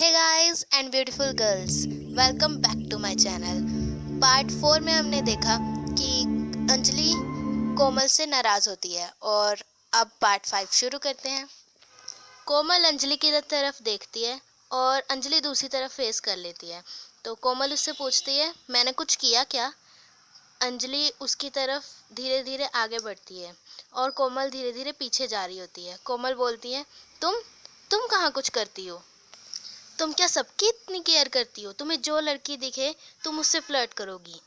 Hey guys and beautiful girls, welcome back to my channel. Part 4 में हमने देखा कि अंजलि कोमल से नाराज होती है और अब पार्ट 5 शुरू करते हैं। कोमल अंजलि की तरफ देखती है और अंजलि दूसरी तरफ फेस कर लेती है। तो कोमल उससे पूछती है, मैंने कुछ किया क्या? अंजलि उसकी तरफ धीरे धीरे आगे बढ़ती है और कोमल धीरे धीरे पीछे जा रही होती है। कोमल बोलती है, तुम कहाँ कुछ करती हो? तुम क्या सबकी इतनी केयर करती हो? तुम्हें जो लड़की दिखे तुम उससे फ्लर्ट करोगी।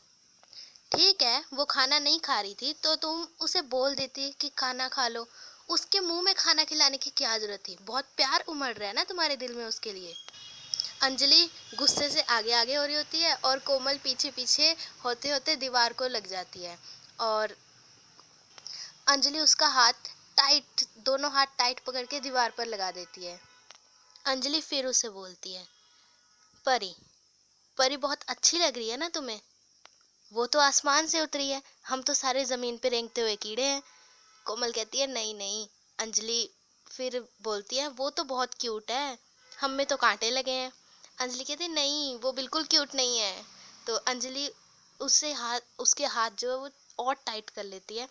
ठीक है, वो खाना नहीं खा रही थी तो तुम उसे बोल देती कि खाना खा लो। उसके मुंह में खाना खिलाने की क्या जरूरत थी? बहुत प्यार उमड़ रहा है ना तुम्हारे दिल में उसके लिए। अंजलि गुस्से से आगे आगे हो रही होती है और कोमल पीछे पीछे होते होते दीवार को लग जाती है और अंजलि उसका हाथ टाइट, दोनों हाथ टाइट पकड़ के दीवार पर लगा देती है। अंजलि फिर उसे बोलती है, परी परी बहुत अच्छी लग रही है ना तुम्हें? वो तो आसमान से उतरी है, हम तो सारे जमीन पे रेंगते हुए कीड़े हैं। कोमल कहती है, नहीं नहीं। अंजलि फिर बोलती है, वो तो बहुत क्यूट है, हम में तो कांटे लगे हैं। अंजलि कहती है, नहीं वो बिल्कुल क्यूट नहीं है। तो अंजलि उसके हाथ जो है वो और टाइट कर लेती है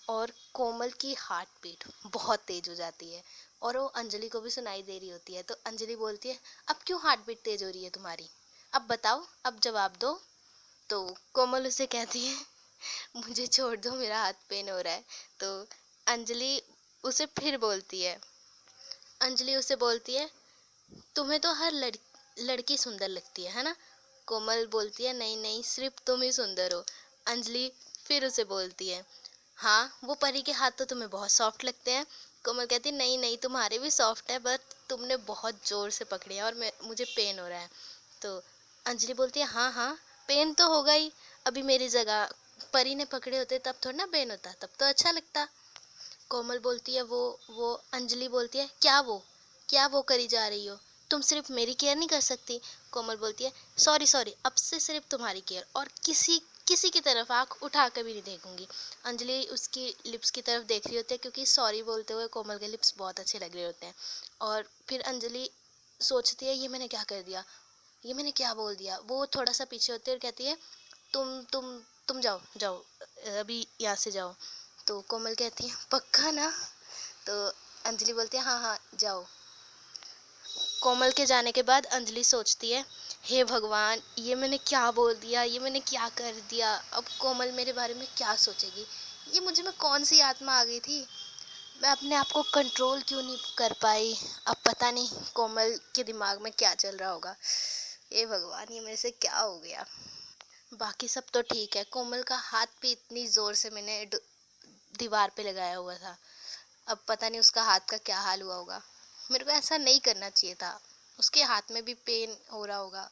और कोमल की हार्ट बीट बहुत तेज हो जाती है और वो अंजलि को भी सुनाई दे रही होती है। तो अंजलि बोलती है, अब क्यों हार्ट बीट तेज हो रही है तुम्हारी? अब बताओ, अब जवाब दो। तो कोमल उसे कहती है, मुझे छोड़ दो, मेरा हाथ पेन हो रहा है। तो अंजलि उसे फिर बोलती है, अंजलि उसे बोलती है, तुम्हें तो हर लड़की सुंदर लगती है ना? कोमल बोलती है, नहीं नहीं, सिर्फ तुम ही सुंदर हो। अंजलि फिर उसे बोलती है, हाँ वो परी के हाथ तो तुम्हें बहुत सॉफ्ट लगते हैं। कोमल कहती है, नहीं नहीं, तुम्हारे भी सॉफ्ट है, बट तुमने बहुत जोर से पकड़े हैं और मुझे पेन हो रहा है। तो अंजलि बोलती है, हाँ हाँ, पेन तो होगा ही। अभी मेरी जगह परी ने पकड़े होते तब थोड़ा ना पेन होता, तब तो अच्छा लगता। कोमल बोलती है, वो अंजलि बोलती है, क्या वो करी जा रही हो? तुम सिर्फ मेरी केयर नहीं कर सकती? कोमल बोलती है, सॉरी सॉरी, अब से सिर्फ तुम्हारी केयर और किसी किसी की तरफ आंख उठा कर भी नहीं देखूंगी। अंजलि उसकी लिप्स की तरफ देख रही होती है क्योंकि सॉरी बोलते हुए कोमल के लिप्स बहुत अच्छे लग रहे होते हैं। और फिर अंजलि सोचती है, ये मैंने क्या कर दिया, ये मैंने क्या बोल दिया। वो थोड़ा सा पीछे होती है और कहती है, तुम जाओ जाओ, अभी यहाँ से जाओ। तो कोमल कहती है, पक्का ना? तो अंजलि बोलती है, हाँ हाँ जाओ। कोमल के जाने के बाद अंजलि सोचती है, हे भगवान, ये मैंने क्या बोल दिया, ये मैंने क्या कर दिया? अब कोमल मेरे बारे में क्या सोचेगी? ये मुझे में कौन सी आत्मा आ गई थी? मैं अपने आप को कंट्रोल क्यों नहीं कर पाई? अब पता नहीं कोमल के दिमाग में क्या चल रहा होगा। हे भगवान, ये मेरे से क्या हो गया? बाकी सब तो ठीक है, कोमल का हाथ भी इतनी जोर से मैंने दीवार पे लगाया हुआ था। अब पता नहीं उसका हाथ का क्या हाल हुआ होगा। मेरे को ऐसा नहीं करना चाहिए था, उसके हाथ में भी पेन हो रहा होगा।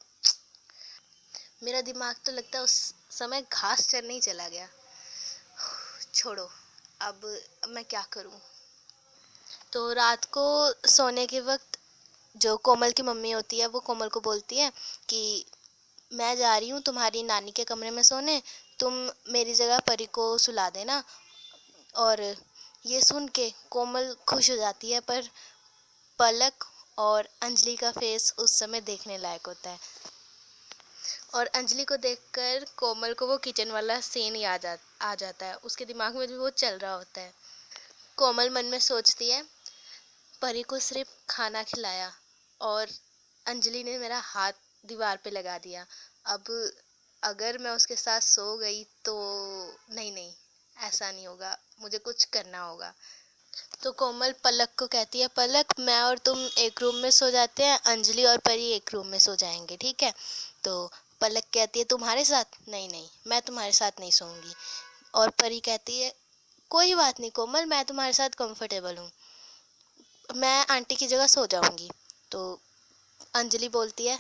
मेरा दिमाग तो लगता है उस समय घास चरने ही चला गया। छोड़ो, अब मैं क्या करूं? तो रात को सोने के वक्त जो कोमल की मम्मी होती है वो कोमल को बोलती है कि मैं जा रही हूँ तुम्हारी नानी के कमरे में सोने, तुम मेरी जगह परी को सुला देना। और ये सुन के कोमल खुश हो जाती है, पर पलक और अंजलि का फेस उस समय देखने लायक होता है। और अंजलि को देखकर कोमल को वो किचन वाला सीन आ जाता है, उसके दिमाग में भी वो चल रहा होता है। कोमल मन में सोचती है, परी को सिर्फ खाना खिलाया और अंजलि ने मेरा हाथ दीवार पे लगा दिया। अब अगर मैं उसके साथ सो गई तो नहीं नहीं, ऐसा नहीं होगा, मुझे कुछ करना होगा। तो कोमल पलक को कहती है, पलक मैं और तुम एक रूम में सो जाते हैं, अंजलि और परी एक रूम में सो जाएंगे, ठीक है? तो पलक कहती है, तुम्हारे साथ? नहीं नहीं, मैं तुम्हारे साथ नहीं सोऊंगी। और परी कहती है, कोई बात नहीं कोमल, मैं तुम्हारे साथ कंफर्टेबल हूँ, मैं आंटी की जगह सो जाऊंगी। तो अंजलि बोलती है,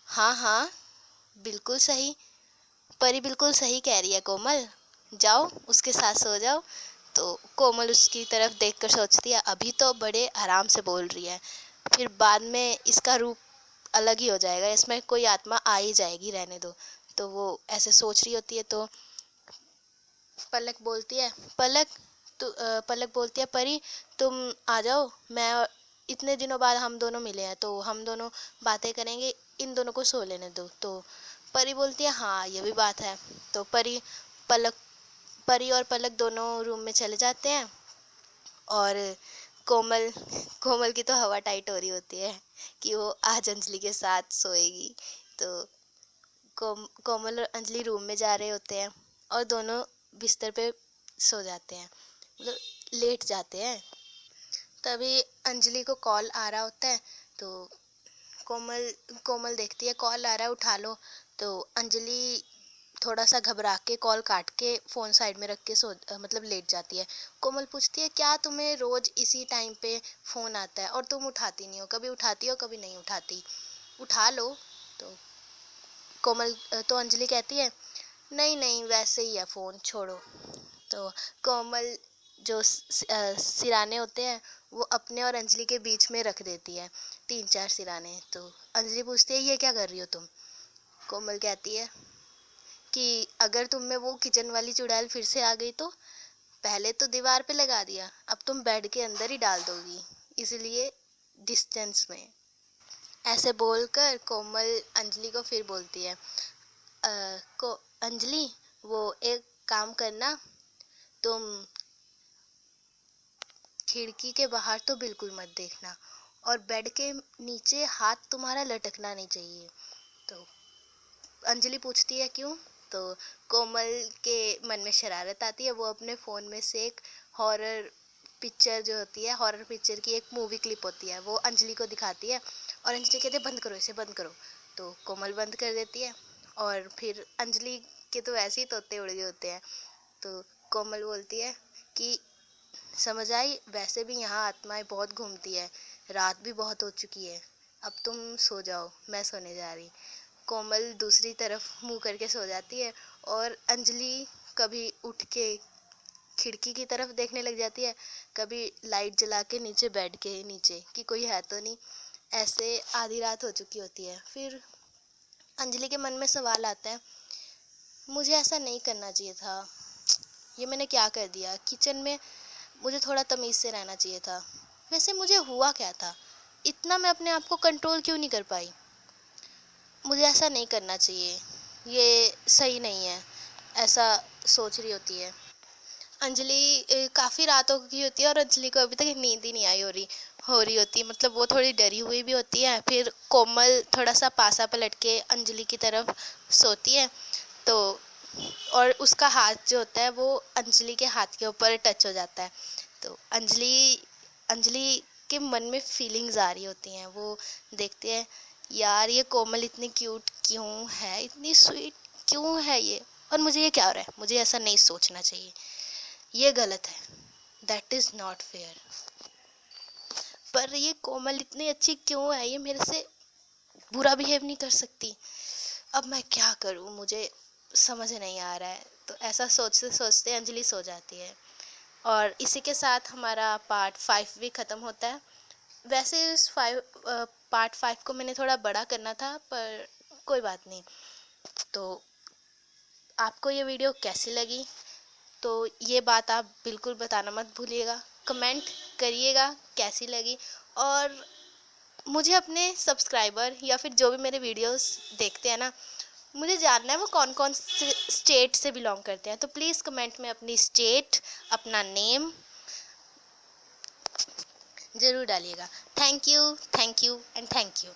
हाँ हाँ बिल्कुल सही, परी बिल्कुल सही कह रही है कोमल, जाओ उसके साथ सो जाओ। तो कोमल उसकी तरफ देखकर सोचती है, अभी तो बड़े आराम से बोल रही है, फिर बाद में इसका रूप अलग ही हो जाएगा, इसमें कोई आत्मा आ ही जाएगी, रहने दो। तो वो ऐसे सोच रही होती है। तो पलक बोलती है, पलक बोलती है, परी तुम आ जाओ, इतने दिनों बाद हम दोनों मिले हैं तो हम दोनों बातें करेंगे, इन दोनों को सो लेने दो। तो परी बोलती है हाँ ये भी बात है। तो पलक परी और पलक दोनों रूम में चले जाते हैं और कोमल कोमल की तो हवा टाइट हो रही होती है कि वो आज अंजलि के साथ सोएगी। तो कोमल और अंजलि रूम में जा रहे होते हैं और दोनों बिस्तर पे सो जाते हैं, मतलब लेट जाते हैं। तभी अंजलि को कॉल आ रहा होता है। तो कोमल कोमल देखती है कॉल आ रहा है, उठा लो। तो अंजलि थोड़ा सा घबरा के कॉल काट के फ़ोन साइड में रख के मतलब लेट जाती है। कोमल पूछती है क्या तुम्हें रोज़ इसी टाइम पे फ़ोन आता है और तुम उठाती नहीं हो, कभी उठाती हो कभी नहीं उठाती, उठा लो। तो तो अंजलि कहती है नहीं नहीं वैसे ही है फ़ोन, छोड़ो। तो कोमल जो सिराने होते हैं वो अपने और अंजलि के बीच में रख देती है, 3-4 सिराने। तो अंजलि पूछती है ये क्या कर रही हो तुम। कोमल कहती है कि अगर तुम में वो किचन वाली चुड़ैल फिर से आ गई तो पहले तो दीवार पे लगा दिया, अब तुम बेड के अंदर ही डाल दोगी, इसलिए डिस्टेंस में। ऐसे बोलकर कोमल अंजलि को फिर बोलती है को अंजलि वो एक काम करना, तुम खिड़की के बाहर तो बिल्कुल मत देखना और बेड के नीचे हाथ तुम्हारा लटकना नहीं चाहिए। तो अंजलि पूछती है क्यों। तो कोमल के मन में शरारत आती है, वो अपने फ़ोन में से एक हॉरर पिक्चर जो होती है, हॉरर पिक्चर की एक मूवी क्लिप होती है, वो अंजलि को दिखाती है और अंजलि कहती है बंद करो इसे बंद करो। तो कोमल बंद कर देती है और फिर अंजलि के तो ऐसे ही तोते उड़ गए होते हैं। तो कोमल बोलती है कि समझ आई, वैसे भी यहाँ आत्माएं बहुत घूमती है, रात भी बहुत हो चुकी है, अब तुम सो जाओ, मैं सोने जा रही। कोमल दूसरी तरफ मुंह करके सो जाती है और अंजलि कभी उठ के खिड़की की तरफ देखने लग जाती है, कभी लाइट जला के नीचे बेड के नीचे कि कोई है तो नहीं। ऐसे आधी रात हो चुकी होती है। फिर अंजलि के मन में सवाल आता है मुझे ऐसा नहीं करना चाहिए था, ये मैंने क्या कर दिया। किचन में मुझे थोड़ा तमीज़ से रहना चाहिए था। वैसे मुझे हुआ क्या था, इतना मैं अपने आप को कंट्रोल क्यों नहीं कर पाई। मुझे ऐसा नहीं करना चाहिए, ये सही नहीं है, ऐसा सोच रही होती है। अंजलि काफ़ी रात हो गई होती है और अंजलि को अभी तक नींद ही नहीं आई हो रही होती है, मतलब वो थोड़ी डरी हुई भी होती है। फिर कोमल थोड़ा सा पासा पलट के अंजलि की तरफ सोती है। तो और उसका हाथ जो होता है वो अंजलि के हाथ के ऊपर टच हो जाता है। तो अंजलि के मन में फीलिंग्स आ रही होती हैं, वो देखते हैं यार ये कोमल इतनी क्यूट क्यों है, इतनी स्वीट क्यों है ये, और मुझे ये क्या हो रहा है, मुझे ऐसा नहीं सोचना चाहिए, ये गलत है, दैट इज़ नॉट फेयर। पर ये कोमल इतनी अच्छी क्यों है, ये मेरे से बुरा बिहेव नहीं कर सकती, अब मैं क्या करूँ, मुझे समझ नहीं आ रहा है। तो ऐसा सोचते सोचते अंजलि सो जाती है और इसी के साथ हमारा पार्ट 5 भी ख़त्म होता है। वैसे इस पार्ट 5 को मैंने थोड़ा बड़ा करना था पर कोई बात नहीं। तो आपको ये वीडियो कैसी लगी तो ये बात आप बिल्कुल बताना मत भूलिएगा, कमेंट करिएगा कैसी लगी। और मुझे अपने सब्सक्राइबर या फिर जो भी मेरे वीडियोस देखते हैं ना, मुझे जानना है वो कौन कौन से स्टेट से बिलोंग करते हैं। तो प्लीज़ कमेंट में अपनी स्टेट, अपना नेम ज़रूर डालिएगा। Thank you and thank you.